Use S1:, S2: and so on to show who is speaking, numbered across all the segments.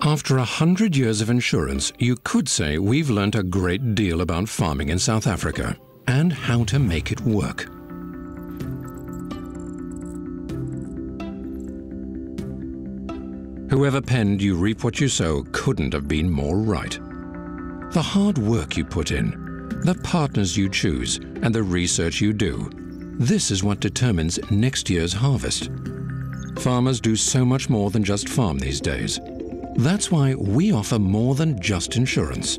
S1: After 100 years of insurance, you could say we've learnt a great deal about farming in South Africa and how to make it work. Whoever penned "You reap what you sow" couldn't have been more right. The hard work you put in, the partners you choose, and the research you do, this is what determines next year's harvest. Farmers do so much more than just farm these days. That's why we offer more than just insurance.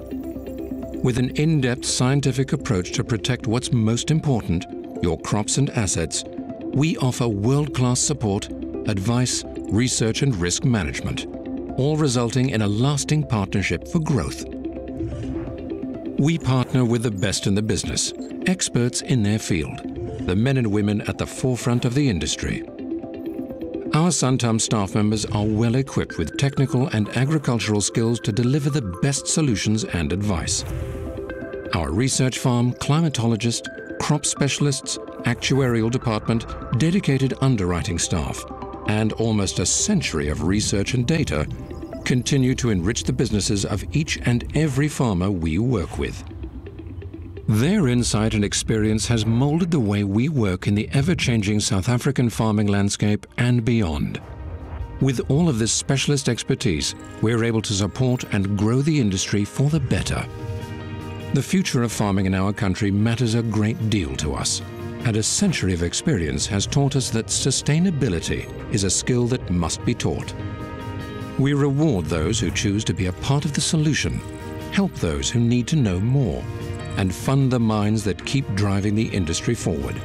S1: With an in-depth scientific approach to protect what's most important, your crops and assets, we offer world-class support, advice, research and risk management, all resulting in a lasting partnership for growth. We partner with the best in the business, experts in their field, the men and women at the forefront of the industry. Our Santam staff members are well equipped with technical and agricultural skills to deliver the best solutions and advice. Our research farm, climatologist, crop specialists, actuarial department, dedicated underwriting staff, and almost a century of research and data continue to enrich the businesses of each and every farmer we work with. Their insight and experience has molded the way we work in the ever-changing South African farming landscape and beyond. With all of this specialist expertise, we're able to support and grow the industry for the better. The future of farming in our country matters a great deal to us, and a century of experience has taught us that sustainability is a skill that must be taught. We reward those who choose to be a part of the solution, help those who need to know more, and fund the minds that keep driving the industry forward.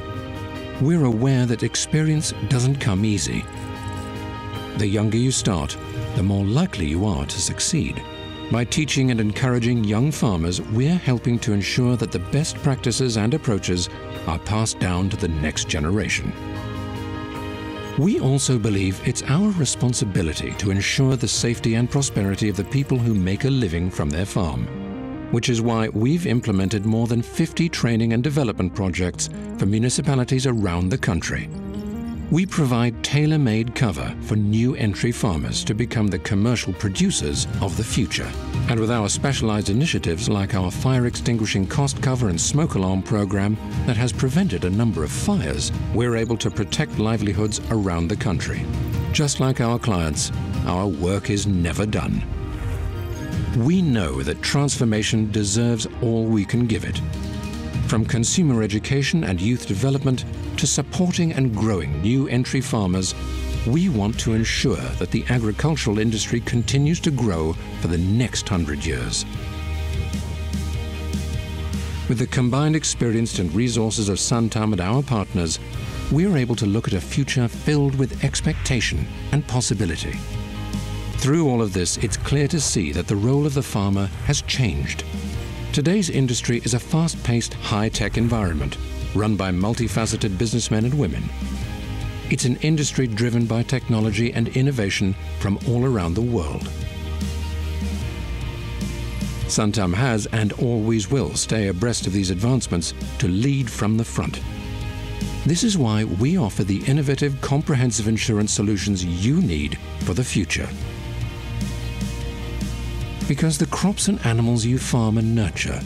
S1: We're aware that experience doesn't come easy. The younger you start, the more likely you are to succeed. By teaching and encouraging young farmers, we're helping to ensure that the best practices and approaches are passed down to the next generation. We also believe it's our responsibility to ensure the safety and prosperity of the people who make a living from their farm, which is why we've implemented more than 50 training and development projects for municipalities around the country. We provide tailor-made cover for new entry farmers to become the commercial producers of the future. And with our specialized initiatives like our fire extinguishing cost cover and smoke alarm program that has prevented a number of fires, we're able to protect livelihoods around the country. Just like our clients, our work is never done. We know that transformation deserves all we can give it. From consumer education and youth development to supporting and growing new entry farmers, we want to ensure that the agricultural industry continues to grow for the next 100 years. With the combined experience and resources of Santam and our partners, we are able to look at a future filled with expectation and possibility. Through all of this, it's clear to see that the role of the farmer has changed. Today's industry is a fast-paced, high-tech environment run by multifaceted businessmen and women. It's an industry driven by technology and innovation from all around the world. Santam has and always will stay abreast of these advancements to lead from the front. This is why we offer the innovative, comprehensive insurance solutions you need for the future. Because the crops and animals you farm and nurture,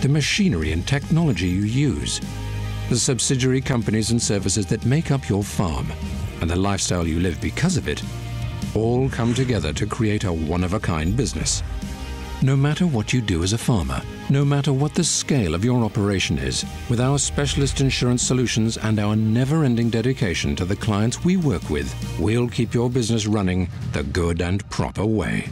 S1: the machinery and technology you use, the subsidiary companies and services that make up your farm, and the lifestyle you live because of it, all come together to create a one-of-a-kind business. No matter what you do as a farmer, no matter what the scale of your operation is, with our specialist insurance solutions and our never-ending dedication to the clients we work with, we'll keep your business running the good and proper way.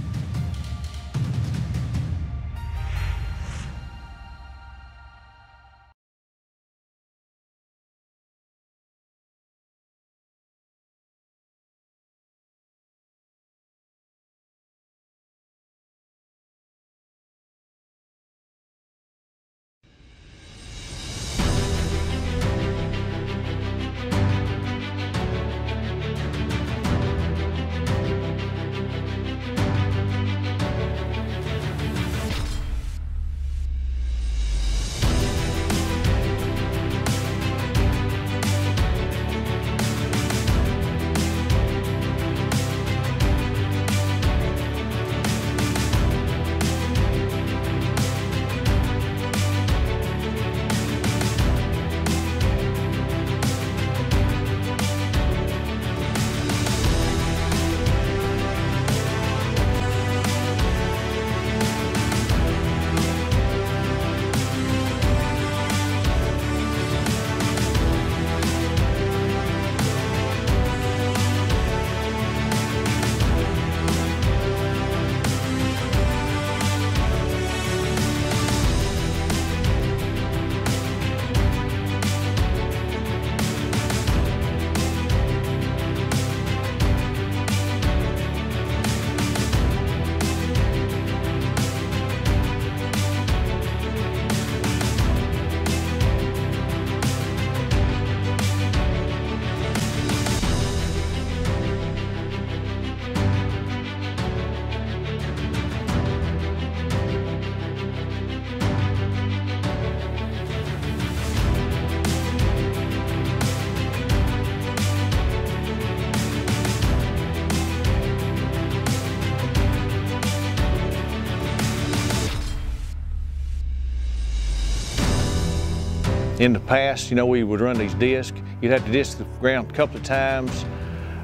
S2: In the past, you know, we would run these discs. You'd have to disc the ground a couple of times,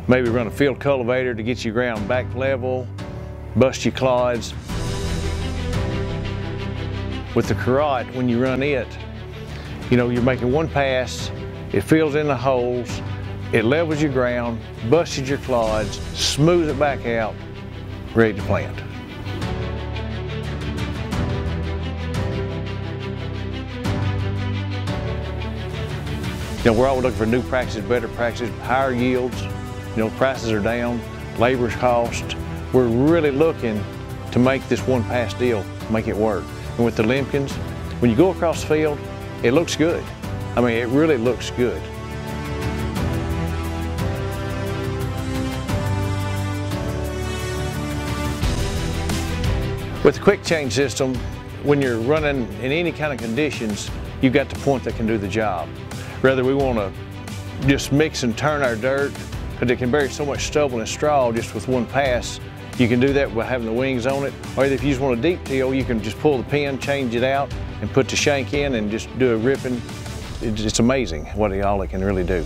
S2: maybe run a field cultivator to get your ground back level, bust your clods. With the carrot, when you run it, you know, you're making one pass, it fills in the holes, it levels your ground, busts your clods, smooths it back out, ready to plant. You know, we're always looking for new practices, better practices, higher yields. You know, prices are down, labor's cost. We're really looking to make this one pass deal, make it work. And with the Lemkens, when you go across the field, it looks good. I mean, it really looks good. With the quick change system, when you're running in any kind of conditions, you've got the point that can do the job. Whether we want to just mix and turn our dirt, because it can bury so much stubble and straw just with one pass, you can do that by having the wings on it. Or if you just want a deep till, you can just pull the pin, change it out, and put the shank in and just do a ripping. It's amazing what all it can really do.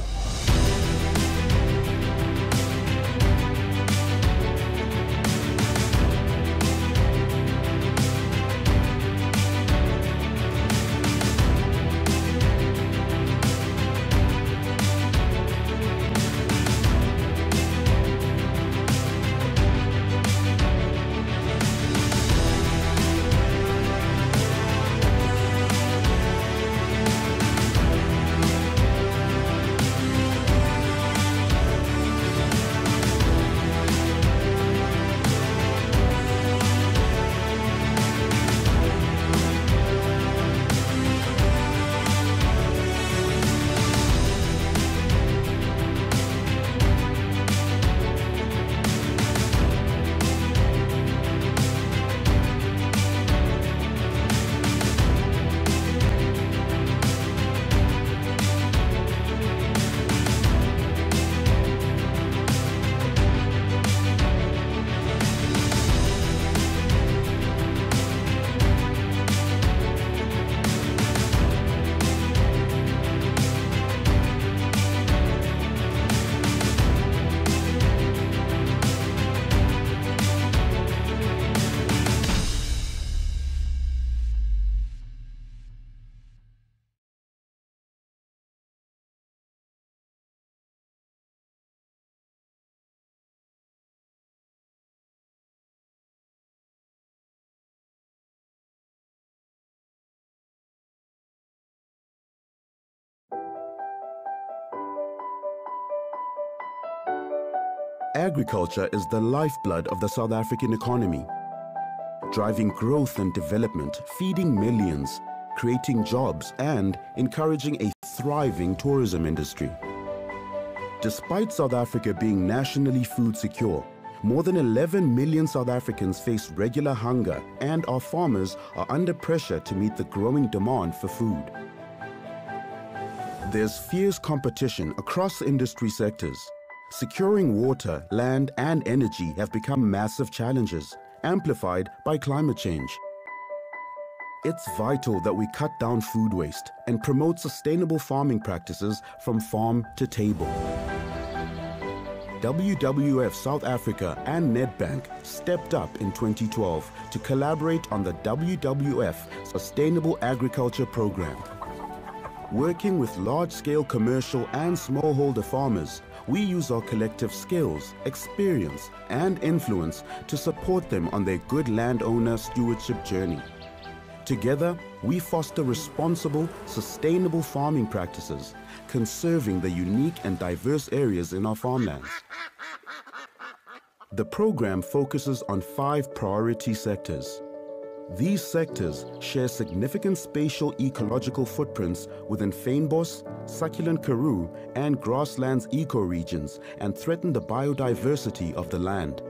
S3: Agriculture is the lifeblood of the South African economy, driving growth and development, feeding millions, creating jobs, and encouraging a thriving tourism industry. Despite South Africa being nationally food secure, more than 11 million South Africans face regular hunger, and our farmers are under pressure to meet the growing demand for food. There's fierce competition across industry sectors. Securing water, land, and energy have become massive challenges, amplified by climate change. It's vital that we cut down food waste and promote sustainable farming practices from farm to table. WWF South Africa and Nedbank stepped up in 2012 to collaborate on the WWF Sustainable Agriculture Program. Working with large-scale commercial and smallholder farmers, we use our collective skills, experience, and influence to support them on their good landowner stewardship journey. Together, we foster responsible, sustainable farming practices, conserving the unique and diverse areas in our farmlands. The program focuses on 5 priority sectors. These sectors share significant spatial ecological footprints within fynbos, succulent karoo, and grasslands ecoregions and threaten the biodiversity of the land.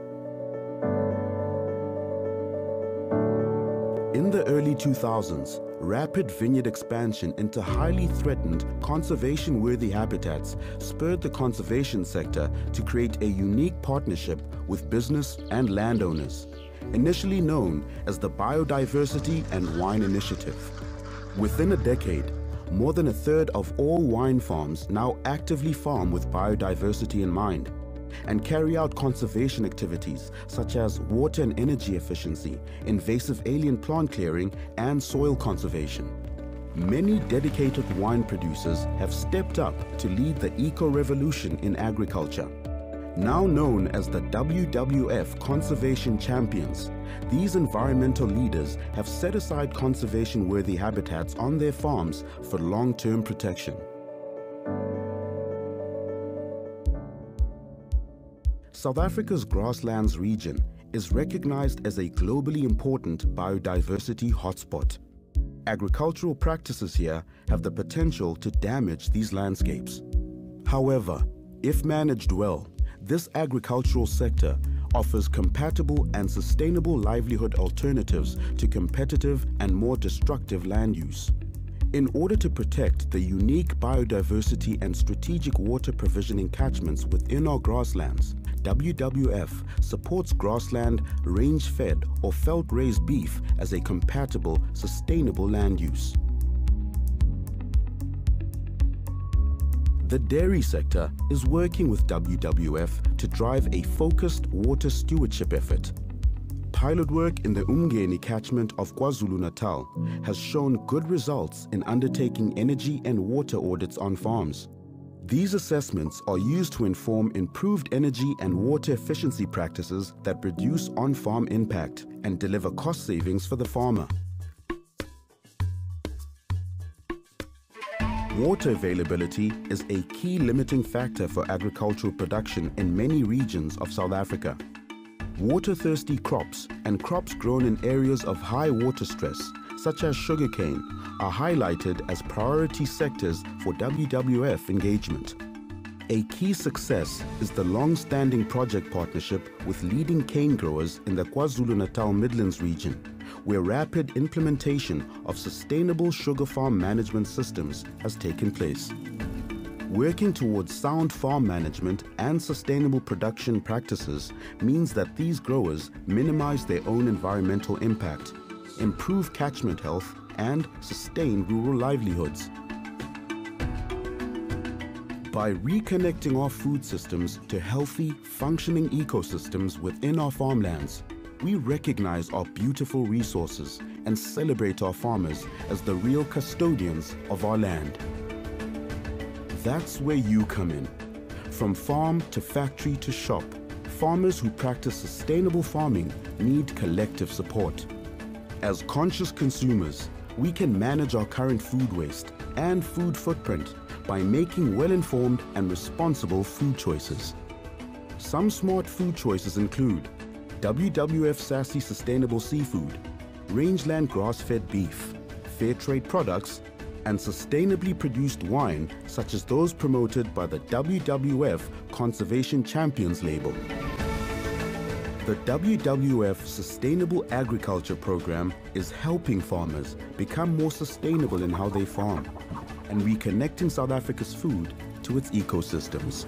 S3: In the early 2000s, rapid vineyard expansion into highly threatened, conservation-worthy habitats spurred the conservation sector to create a unique partnership with business and landowners, initially known as the Biodiversity and Wine Initiative. Within a decade, more than a third of all wine farms now actively farm with biodiversity in mind and carry out conservation activities such as water and energy efficiency, invasive alien plant clearing, and soil conservation. Many dedicated wine producers have stepped up to lead the eco-revolution in agriculture. Now known as the WWF Conservation Champions, these environmental leaders have set aside conservation-worthy habitats on their farms for long-term protection. South Africa's grasslands region is recognized as a globally important biodiversity hotspot. Agricultural practices here have the potential to damage these landscapes. However, if managed well, this agricultural sector offers compatible and sustainable livelihood alternatives to competitive and more destructive land use. In order to protect the unique biodiversity and strategic water provisioning catchments within our grasslands, WWF supports grassland range-fed or felt-raised beef as a compatible, sustainable land use. The dairy sector is working with WWF to drive a focused water stewardship effort. Pilot work in the Umgeni catchment of KwaZulu-Natal has shown good results in undertaking energy and water audits on farms. These assessments are used to inform improved energy and water efficiency practices that reduce on-farm impact and deliver cost savings for the farmer. Water availability is a key limiting factor for agricultural production in many regions of South Africa. Water-thirsty crops and crops grown in areas of high water stress, such as sugarcane, are highlighted as priority sectors for WWF engagement. A key success is the long-standing project partnership with leading cane growers in the KwaZulu-Natal Midlands region, where rapid implementation of sustainable sugar farm management systems has taken place. Working towards sound farm management and sustainable production practices means that these growers minimize their own environmental impact, improve catchment health, and sustain rural livelihoods. By reconnecting our food systems to healthy, functioning ecosystems within our farmlands, we recognize our beautiful resources and celebrate our farmers as the real custodians of our land. That's where you come in. From farm to factory to shop, farmers who practice sustainable farming need collective support. As conscious consumers, we can manage our current food waste and food footprint by making well-informed and responsible food choices. Some smart food choices include WWF Sassy Sustainable Seafood, rangeland grass-fed beef, fair trade products, and sustainably produced wine such as those promoted by the WWF Conservation Champions label. The WWF Sustainable Agriculture Program is helping farmers become more sustainable in how they farm and reconnecting South Africa's food to its ecosystems.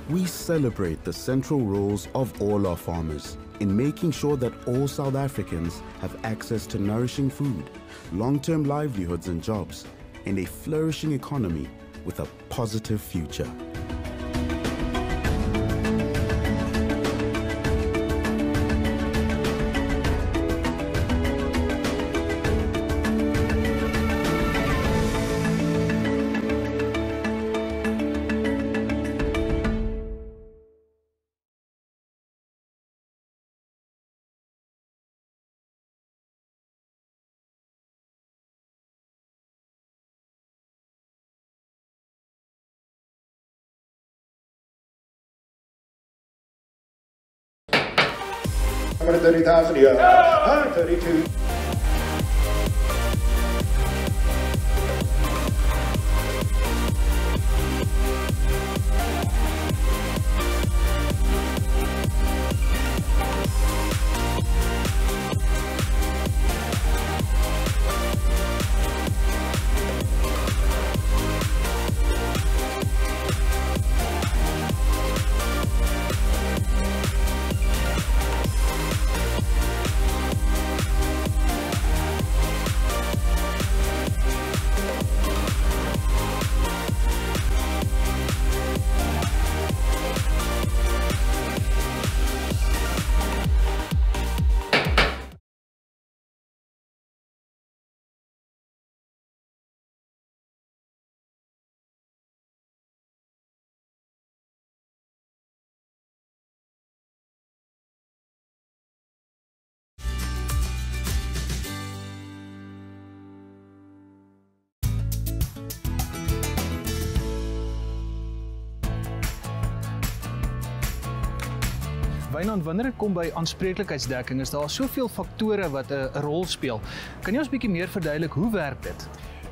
S3: We celebrate the central roles of all our farmers in making sure that all South Africans have access to nourishing food, long-term livelihoods and jobs, and a flourishing economy with a positive future.
S4: I'm at 30,000 here. Ah, 32.
S5: Wynand, wanneer dit kom by aanspreeklikheidsdekking, is daar soveel faktore wat 'n rol speel. Kan jy ons bietjie meer verduidelik, hoe werk dit?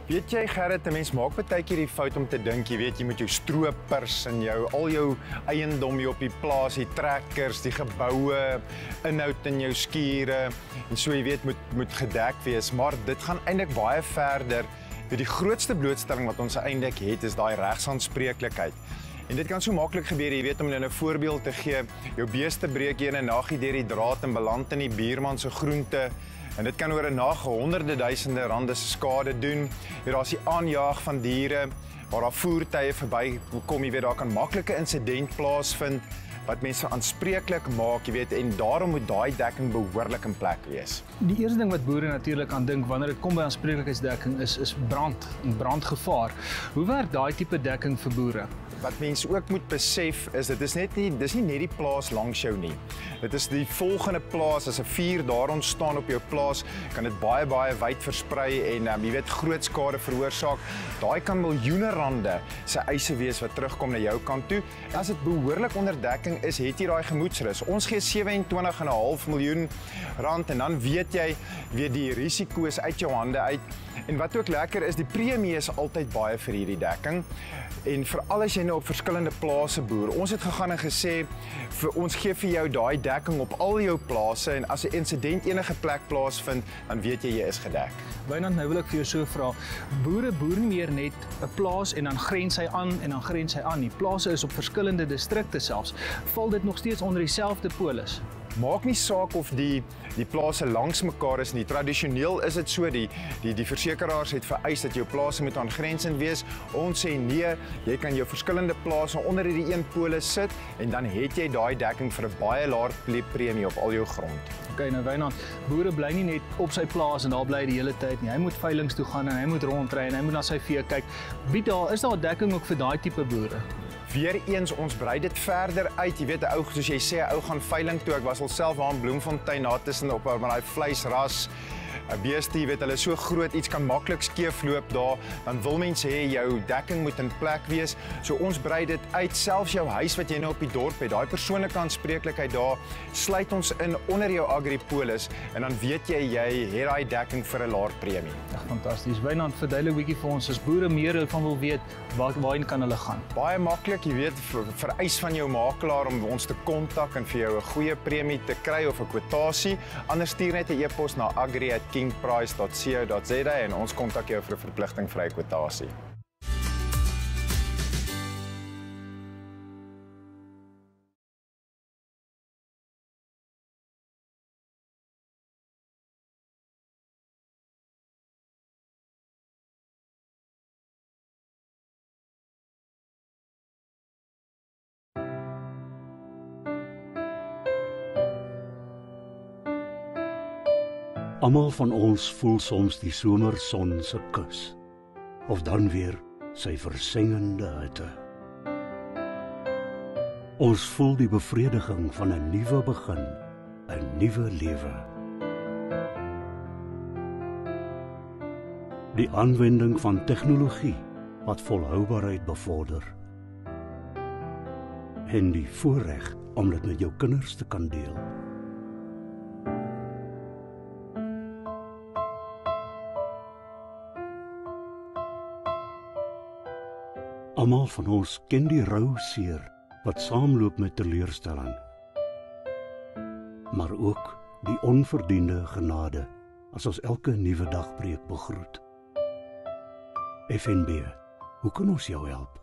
S6: Weet jy Gerrit, 'n mens maak baie keer die fout om te dink, jy weet jy moet jou stroopers en al jou eiendom hier op die plaas, die trekkers, die geboue, inhoud in jou skure en so jy weet moet gedek wees, maar dit gaan eintlik baie verder. Die grootste blootstelling wat ons eintlik het is daai regsaanspreeklikheid. En dit kan so maklik gebeur, jy weet om nou 'n voorbeeld te gee, jou beeste breek jy 'n nagie deur die draad en beland in die buurman se groente. En dit kan oor 'n nag honderde duisende rande se skade doen. Daar's die aanjaag van diere waar daar voertuie verbykom, jy weet daar kan maklike insident plaasvind wat mense aanspreeklik maak, jy weet, en daarom moet daai dekking behoorlik in plek wees.
S5: Die eerste ding wat boere natuurlik aan dink wanneer dit kom by aanspreeklikheidsdekking is brand en brandgevaar. Hoe werk daai tipe dekking vir boere?
S6: Wat mense ook moet besef is dis nie net die plaas langs jou nie. Dit is die volgende plaas, as 'n vuur daar ontstaan op jou plaas, kan dit baie wyd versprei en jy weet groot skade veroorsaak. Daai kan miljoene rande se eise wees wat terugkom na jou kant toe. As dit behoorlik onder dekking is, het jy daai gemoedsrus. Ons gee 27,5 miljoen rand en dan weet jy die risiko is uit jou hande uit. En wat ook lekker is, die premie is altyd baie vir hierdie dekking. En veral as jy nou op verskillende plase boer. Ons het gegaan en gesê, ons gee vir jou daai dekking op al jou plase en as 'n insident enige plek plaasvind, dan weet jy is gedek.
S5: Wynand, nou wil ek vir jou so vra, boere boer nie meer net 'n plaas en dan grens hy aan en dan grens hy aan nie. Plase is op verskillende distrikte selfs. Val dit nog steeds onder dieselfde polis?
S6: Maak nie saak of die plase langs mekaar is nie. Tradisioneel is dit so, die versekeraars het vereis dat jou plase moet aangrensend wees. Ons sê nee, jy kan jou verskillende plase onder die een polis sit en dan het jy daai dekking vir 'n baie laer premie op al jou grond.
S5: Okay, nou Wynand, boere bly nie net op sy plaas en daar bly die hele tyd nie. Hy moet veilings toe gaan en hy moet rondry en hy moet na sy vee kyk. Is daar dekking ook vir daai tipe boere?
S6: Weereens, ons brei dit verder uit. Jy weet, 'n ou, soos jy sê, 'n ou gaan veiling toe. Ek was alself daar in Bloemfontein, daar tussen op met daai vleisras. 'n Beeste, jy weet, hulle is so groot, iets kan maklik skeefloop daar. Dan wil mense hê jou dekking moet in plek wees. So ons brei dit uit, selfs jou huis wat jy nou op die dorp het, daai persoonlike aanspreeklikheid daar, sluit ons in onder jou agripolis en dan weet jy het daai dekking vir 'n laer premie.
S5: Fantasties. Wynand, verduidelik 'n bietjie vir ons, as boere meer van wil weet, waarheen kan hulle gaan?
S6: Baie maklik, jy weet, vereis van jou makelaar om ons te kontak en vir jou 'n goeie premie te kry of 'n kwotasie. Anders stuur net 'n e-pos na agri@kingprice.co.za en ons kontak jou vir 'n verpligtingvrye kwotasie.
S7: Almal van ons voel soms die somerson se kus, of dan weer sy versengende hitte. Ons voel die bevrediging van 'n nuwe begin, 'n nuwe lewe. Die aanwending van tegnologie wat volhoubaarheid bevorder. En die voorreg om dit met jou kinders te kan deel. Almal van ons ken die rou seer wat saamloop met teleurstelling, maar ook die onverdiende genade as ons elke nuwe dagbreek begroet. FNB, hoe kan ons jou help?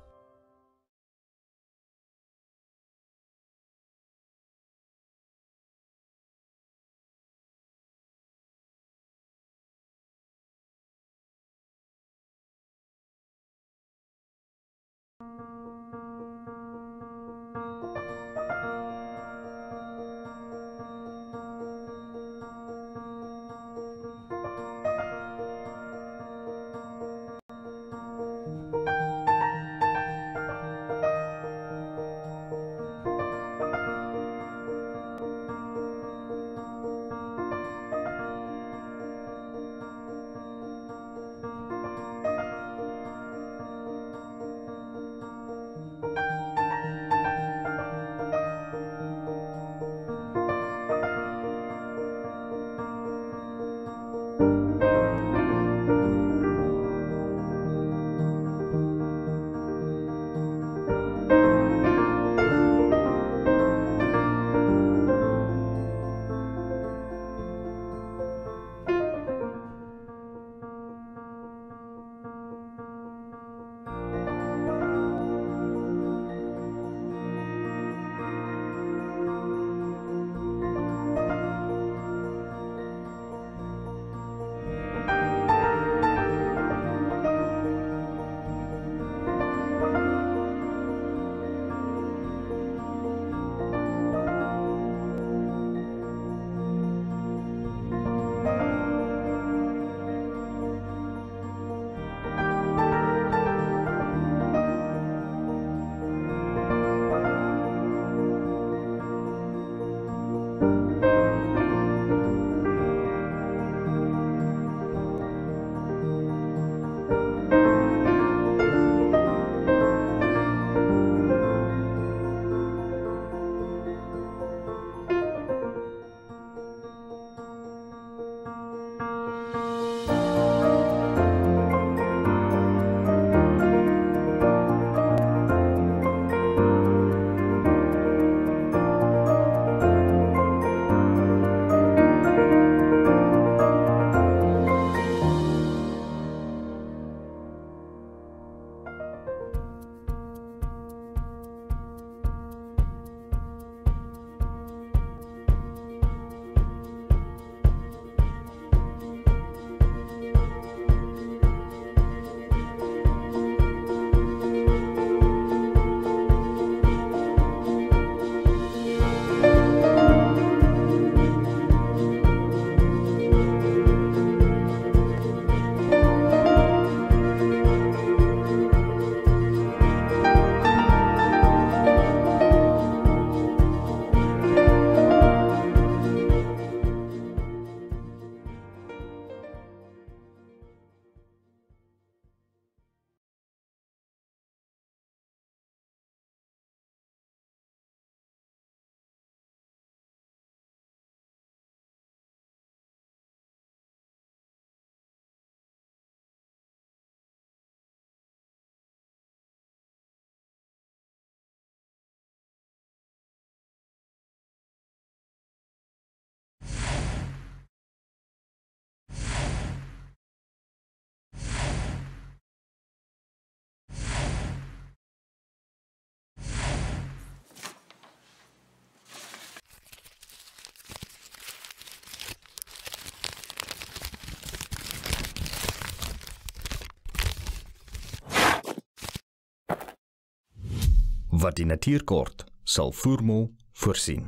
S8: Wat die natuur kort, sal Voermol voorsien.